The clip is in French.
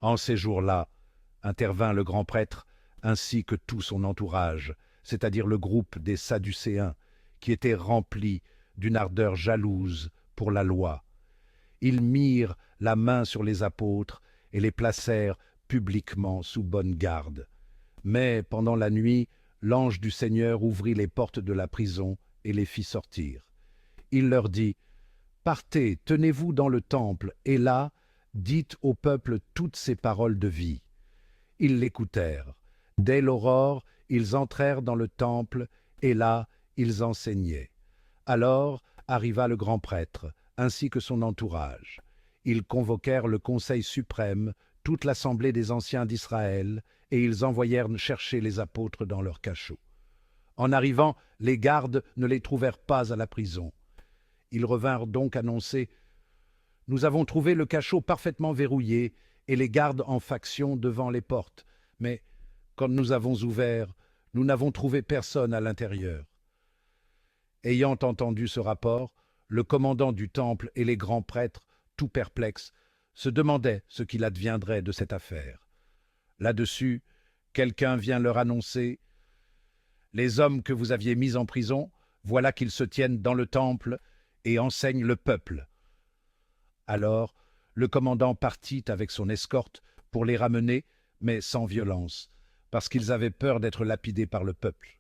En ces jours-là, intervint le grand prêtre ainsi que tout son entourage, c'est-à-dire le groupe des Sadducéens, qui était rempli d'une ardeur jalouse pour la loi. Ils mirent la main sur les apôtres et les placèrent publiquement sous bonne garde. Mais pendant la nuit, l'ange du Seigneur ouvrit les portes de la prison et les fit sortir. Il leur dit: Partez, tenez-vous dans le temple, et là, dites au peuple toutes ces paroles de vie. Ils l'écoutèrent. Dès l'aurore, ils entrèrent dans le temple, et là, ils enseignaient. Alors arriva le grand prêtre, ainsi que son entourage. Ils convoquèrent le Conseil suprême, toute l'assemblée des anciens d'Israël, et ils envoyèrent chercher les apôtres dans leur cachot. En arrivant, les gardes ne les trouvèrent pas à la prison. Ils revinrent donc annoncer: Nous avons trouvé le cachot parfaitement verrouillé et les gardes en faction devant les portes, mais quand nous avons ouvert, nous n'avons trouvé personne à l'intérieur. Ayant entendu ce rapport, le commandant du temple et les grands prêtres, tout perplexes, se demandaient ce qu'il adviendrait de cette affaire. Là-dessus, quelqu'un vient leur annoncer: Les hommes que vous aviez mis en prison, voilà qu'ils se tiennent dans le temple et enseignent le peuple. Alors, le commandant partit avec son escorte pour les ramener, mais sans violence, parce qu'ils avaient peur d'être lapidés par le peuple.